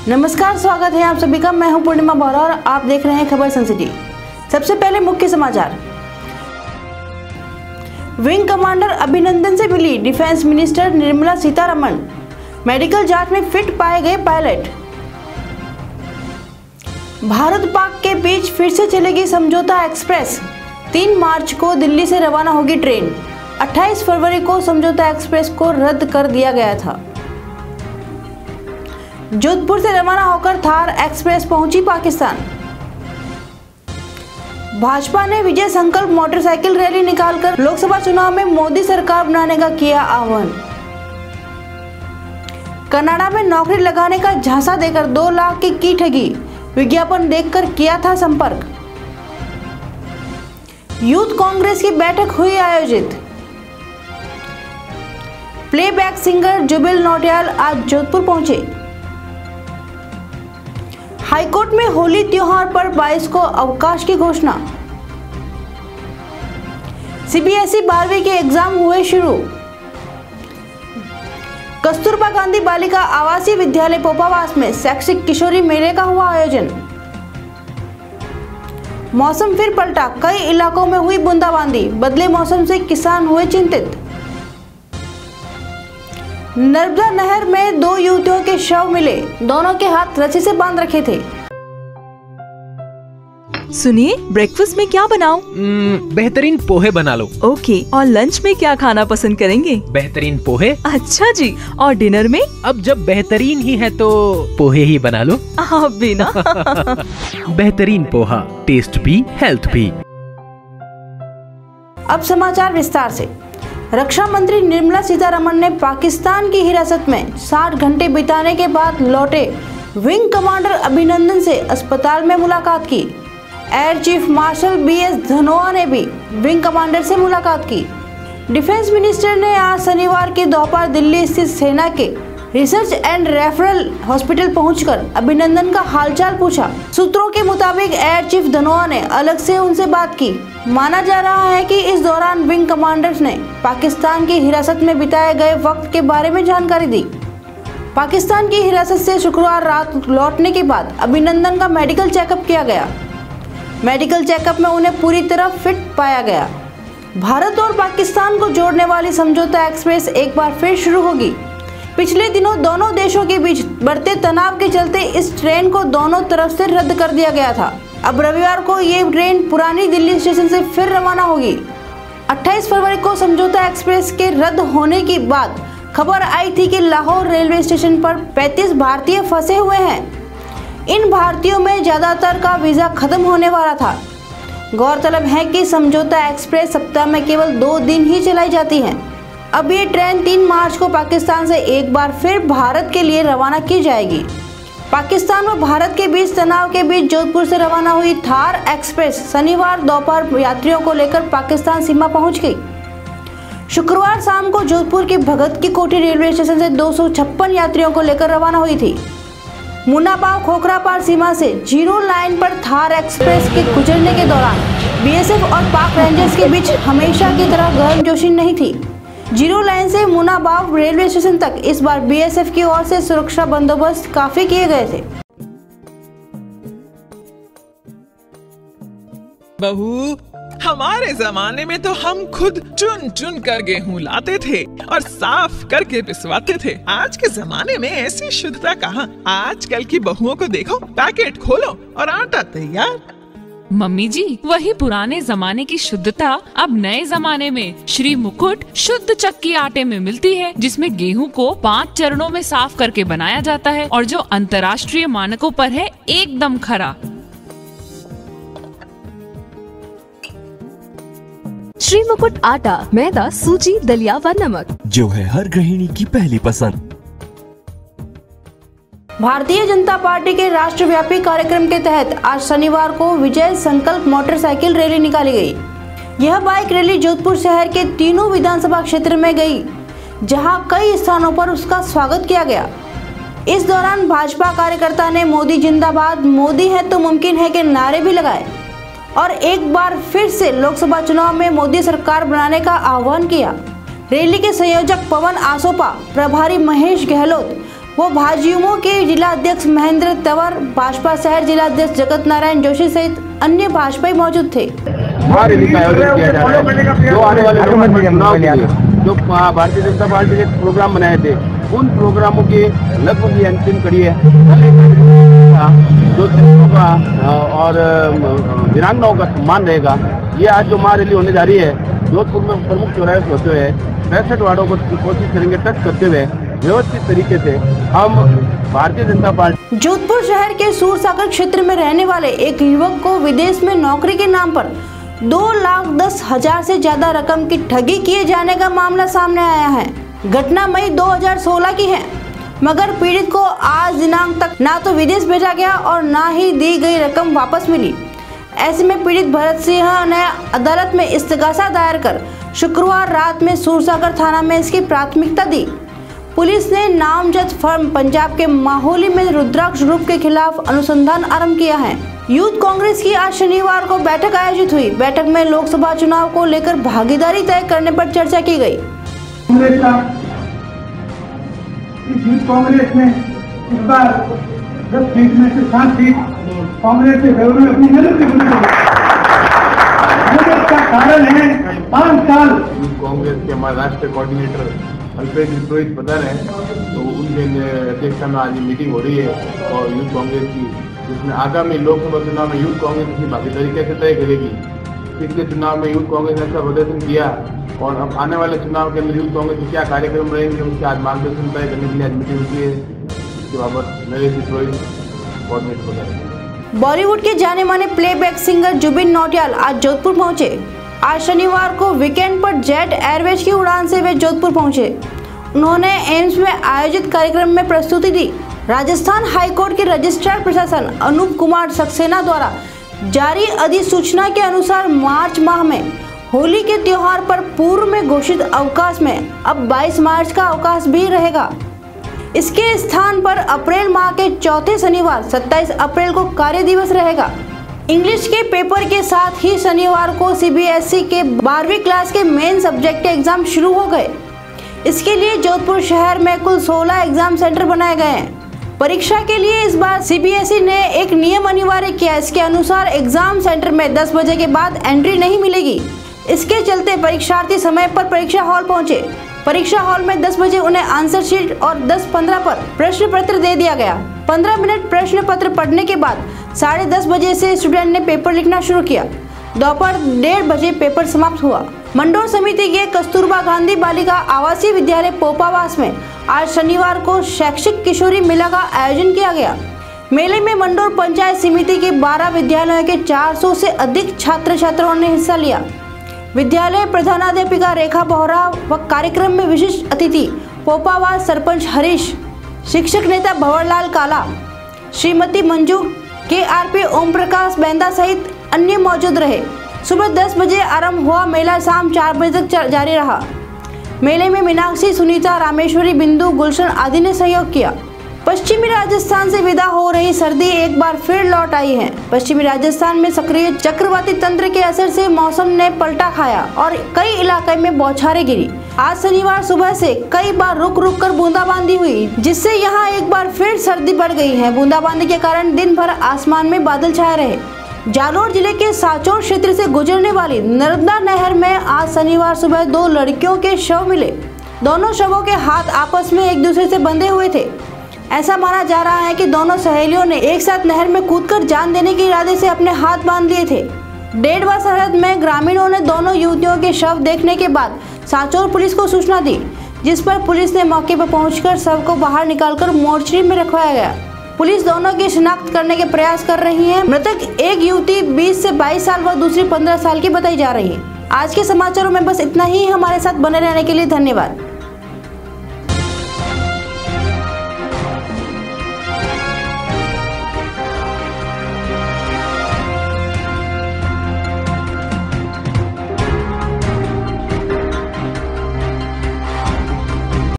नमस्कार, स्वागत है आप सभी का। मैं हूं पूर्णिमा बोरा और आप देख रहे हैं खबर सन सिटी। सबसे पहले मुख्य समाचार। विंग कमांडर अभिनंदन से मिली defence minister Nirmala Sitharaman. Medical जांच में फिट पाए गए पायलट। भारत पाक के बीच फिर से चलेगी समझौता एक्सप्रेस। 3 मार्च को दिल्ली से रवाना होगी ट्रेन। 28 फरवरी को समझौता एक्सप्रेस को रद्द कर दिया गया था। जोधपुर से रवाना होकर थार एक्सप्रेस पहुंची पाकिस्तान। भाजपा ने विजय संकल्प मोटरसाइकिल रैली निकालकर लोकसभा चुनाव में मोदी सरकार बनाने का किया आह्वान। कनाडा में नौकरी लगाने का झांसा देकर 2 लाख की ठगी। विज्ञापन देखकर किया था संपर्क। यूथ कांग्रेस की बैठक हुई आयोजित। प्लेबैक सिंगर जुबिल नौटियाल आज जोधपुर पहुंचे। हाईकोर्ट में होली त्योहार पर 22 को अवकाश की घोषणा। सीबीएसई 12वीं के एग्जाम हुए शुरू। कस्तूरबा गांधी बालिका आवासीय विद्यालय पोपावास में शैक्षिक किशोरी मेले का हुआ आयोजन। मौसम फिर पलटा, कई इलाकों में हुई बूंदाबांदी। बदले मौसम से किसान हुए चिंतित। नर्मदा नहर में 2 युवतियों के शव मिले। दोनों के हाथ रस्सी से बांध रखे थे। सुनिए, ब्रेकफास्ट में क्या बनाऊं? बेहतरीन पोहे बना लो। ओके, और लंच में क्या खाना पसंद करेंगे? बेहतरीन पोहे। अच्छा जी, और डिनर में? अब जब बेहतरीन ही है तो पोहे ही बना लो। आप भी ना। बेहतरीन पोहा, टेस्ट भी हेल्थ भी। अब समाचार विस्तार से। रक्षा मंत्री निर्मला सीतारमण ने पाकिस्तान की हिरासत में 60 घंटे बिताने के बाद लौटे विंग कमांडर अभिनंदन से अस्पताल में मुलाकात की। Air chief marshal BS Dhanoa ने भी विंग कमांडर से मुलाकात की। डिफेंस मिनिस्टर ने आज शनिवार की दोपहर दिल्ली स्थित सेना के रिसर्च एंड रेफरल हॉस्पिटल पहुंचकर अभिनंदन का हालचाल पूछा। सूत्रों के मुताबिक एयर चीफ धनोआ ने अलग से उनसे बात की। माना जा रहा है कि इस दौरान विंग कमांडर्स ने पाकिस्तान की हिरासत में बिताए गए वक्त के बारे में जानकारी दी। पाकिस्तान की हिरासत से शुक्रवार रात लौटने के बाद अभिनंदन का मेडिकल चेकअप किया गया। मेडिकल चेकअप में उन्हें पूरी तरह फिट पाया गया। भारत और पाकिस्तान को जोड़ने वाली समझौता एक्सप्रेस एक बार फिर शुरू होगी। पिछले दिनों दोनों देशों के बीच बढ़ते तनाव के चलते इस ट्रेन को दोनों तरफ से रद्द कर दिया गया था। अब रविवार को ये ट्रेन पुरानी दिल्ली स्टेशन से फिर रवाना होगी। 28 फरवरी को समझौता एक्सप्रेस के रद्द होने के बाद खबर आई थी कि लाहौर रेलवे स्टेशन पर 35 भारतीय फंसे हुए हैं। इन भारतीयों में ज्यादातर का वीजा खत्म होने वाला था। गौरतलब है कि समझौता एक्सप्रेस सप्ताह में केवल 2 दिन ही चलाई जाती है। अब ये ट्रेन 3 मार्च को पाकिस्तान से एक बार फिर भारत के लिए रवाना की जाएगी। पाकिस्तान व भारत के बीच तनाव के बीच जोधपुर से रवाना हुई थार एक्सप्रेस शनिवार दोपहर यात्रियों को लेकर पाकिस्तान सीमा पहुंच गई। शुक्रवार शाम को जोधपुर के भगत की कोठी रेलवे स्टेशन से 256 यात्रियों को लेकर रवाना हुई थी। मुनाबाव खोखरापार सीमा से 0 लाइन पर थार एक्सप्रेस के गुजरने के दौरान बीएसएफ और पाक रेंजर्स के बीच हमेशा की तरह गर्मजोशी नहीं थी। 0 लाइन से मुनाबाव रेलवे स्टेशन तक इस बार बीएसएफ की ओर से सुरक्षा बंदोबस्त काफी किए गए थे। बहू, हमारे जमाने में तो हम खुद चुन चुन कर गेहूं लाते थे और साफ करके पिसवाते थे। आज के जमाने में ऐसी शुद्धता कहाँ। आजकल की बहुओं को देखो, पैकेट खोलो और आटा तैयार। मम्मी जी, वही पुराने जमाने की शुद्धता अब नए जमाने में श्री मुकुट शुद्ध चक्की आटे में मिलती है, जिसमें गेहूं को 5 चरणों में साफ करके बनाया जाता है और जो अंतर्राष्ट्रीय मानकों पर है एकदम खरा। श्री मुकुट आटा, मैदा, सूजी, दलिया व नमक, जो है हर गृहिणी की पहली पसंद। भारतीय जनता पार्टी के राष्ट्रव्यापी कार्यक्रम के तहत आज शनिवार को विजय संकल्प मोटरसाइकिल रैली निकाली गई। यह बाइक रैली जोधपुर शहर के तीनों विधानसभा क्षेत्र में गई, जहां कई स्थानों पर उसका स्वागत किया गया। इस दौरान भाजपा कार्यकर्ता ने मोदी जिंदाबाद, मोदी है तो मुमकिन है के नारे भी लगाए और एक बार फिर से लोकसभा चुनाव में मोदी सरकार बनाने का आह्वान किया। रैली के संयोजक पवन आसोपा, प्रभारी महेश गहलोत, वो भाजयुमो के जिला अध्यक्ष महेंद्र तंवर, भाजपा शहर जिला अध्यक्ष जगत नारायण जोशी सहित अन्य भाजपाई मौजूद थे। महारैली का आयोजन किया जा रहा है जो आने वाले चुनाव के लिए जो भारतीय जनता पार्टी ने प्रोग्राम बनाए थे उन प्रोग्रामों की लगभग ये अंतिम कड़ी है। जो का और वीरांगनाओं का सम्मान रहेगा। ये आज जो महारैली होने जा रही है जोधपुर में प्रमुख चौराहे से होते हुए 65 वार्डों को कोशिश करेंगे टच करते हुए व्यवस्थित तरीके से हम भारतीय जनता पार्टी। जोधपुर शहर के सूरसागर क्षेत्र में रहने वाले एक युवक को विदेश में नौकरी के नाम पर 2,10,000 से ज्यादा रकम की ठगी किए जाने का मामला सामने आया है। घटना मई 2016 की है, मगर पीड़ित को आज दिनांक तक ना तो विदेश भेजा गया और ना ही दी गई रकम वापस मिली। ऐसे में पीड़ित भरत सिंह ने अदालत में इस्तिगासा दायर कर शुक्रवार रात में सूरसागर थाना में इसकी प्राथमिकता दी। पुलिस ने नामजद फर्म पंजाब के माहौली में रुद्राक्ष ग्रुप के खिलाफ अनुसंधान आरंभ किया है। यूथ कांग्रेस की आज शनिवार को बैठक आयोजित हुई। बैठक में लोकसभा चुनाव को लेकर भागीदारी तय करने पर चर्चा की गई। कांग्रेस में इस बार 10 सीट में से 7 सीट कांग्रेस के फेवर में अपनी नजर का कारण है 5 साल कांग्रेस के हमारे राष्ट्रीय कोऑर्डिनेटर अल्पेश पुरोहित प्रधान है, तो उनके अध्यक्षता में आज मीटिंग हो रही है और यूथ कांग्रेस की, जिसमें आगामी लोकसभा चुनाव में यूथ कांग्रेस की भागीदारी कैसे तय करेगी। पिछले चुनाव में यूथ कांग्रेस ने अच्छा प्रदर्शन किया और अब आने वाले चुनाव के अंदर यूथ कांग्रेस के क्या कार्यक्रम रहेंगे उसके आज मार्गदर्शन तय करने के लिए आज मीटिंग हुई है। इसके बाबत नरेश पुरोहित कोऑर्डिनेट हो गए। बॉलीवुड के जाने माने प्लेबैक सिंगर जुबिन नौटियाल आज जोधपुर पहुंचे। आज शनिवार को वीकेंड पर जेट एयरवेज की उड़ान से वे जोधपुर पहुंचे। उन्होंने एम्स में आयोजित कार्यक्रम में प्रस्तुति दी। राजस्थान हाईकोर्ट के रजिस्ट्रार प्रशासन अनूप कुमार सक्सेना द्वारा जारी अधिसूचना के अनुसार मार्च माह में होली के त्योहार पर पूर्व में घोषित अवकाश में अब 22 मार्च का अवकाश भी रहेगा। इसके स्थान पर अप्रैल माह के चौथे शनिवार 27 अप्रैल को कार्य दिवस रहेगा। इंग्लिश के पेपर के साथ ही शनिवार को सीबीएसई के 12वीं क्लास के मेन सब्जेक्ट के एग्जाम शुरू हो गए। इसके लिए जोधपुर शहर में कुल 16 एग्जाम सेंटर बनाए गए हैं। परीक्षा के लिए इस बार सीबीएसई ने एक नियम अनिवार्य किया। इसके अनुसार एग्जाम सेंटर में 10 बजे के बाद एंट्री नहीं मिलेगी। इसके चलते परीक्षार्थी समय पर परीक्षा हॉल पहुंचे। परीक्षा हॉल में 10 बजे उन्हें आंसर शीट और 10:15 पर प्रश्न पत्र दे दिया गया। 15 मिनट प्रश्न पत्र पढ़ने के बाद 10:30 बजे से स्टूडेंट ने पेपर लिखना शुरू किया। दोपहर 1:30 बजे पेपर समाप्त हुआ। मंडोर समिति के कस्तूरबा गांधी बालिका आवासीय विद्यालय पोपावास में आज शनिवार को शैक्षिक किशोरी मेला का आयोजन किया गया। मेले में मंडोर पंचायत समिति के 12 विद्यालयों के 400 से अधिक छात्र छात्राओं ने हिस्सा लिया। विद्यालय प्रधानाध्यापिका रेखा बोहरा व कार्यक्रम में विशिष्ट अतिथि पोपावास सरपंच हरीश, शिक्षक नेता भंवरलाल काला, श्रीमती मंजू, KRP ओम प्रकाश बेंदा सहित अन्य मौजूद रहे। सुबह 10 बजे आरंभ हुआ मेला शाम 4 बजे तक जारी रहा। मेले में मीनाक्षी, सुनीता, रामेश्वरी, बिंदु, गुलशन आदि ने सहयोग किया। पश्चिमी राजस्थान से विदा हो रही सर्दी एक बार फिर लौट आई है। पश्चिमी राजस्थान में सक्रिय चक्रवाती तंत्र के असर से मौसम ने पलटा खाया और कई इलाके में बौछारें गिरी। आज शनिवार सुबह से कई बार रुक रुक कर बूंदाबांदी हुई, जिससे यहाँ एक बार फिर सर्दी बढ़ गई है। बूंदाबांदी के कारण दिन भर आसमान में बादल छाए रहे। जालोर जिले के साचौर क्षेत्र से गुजरने वाली नर्मदा नहर में आज शनिवार सुबह 2 लड़कियों के शव मिले। दोनों शवों के हाथ आपस में एक दूसरे से बंधे हुए थे। ऐसा माना जा रहा है कि दोनों सहेलियों ने एक साथ नहर में कूदकर जान देने के इरादे से अपने हाथ बांध लिए थे। डेढ़वा सरहद में ग्रामीणों ने दोनों युवतियों के शव देखने के बाद साचौर पुलिस को सूचना दी, जिस पर पुलिस ने मौके पर पहुंचकर शव को बाहर निकालकर मोर्चरी में रखवाया गया। पुलिस दोनों की शिनाख्त करने के प्रयास कर रही है। मृतक एक युवती 20 से 22 साल व दूसरी 15 साल की बताई जा रही है। आज के समाचारों में बस इतना ही। हमारे साथ बने रहने के लिए धन्यवाद।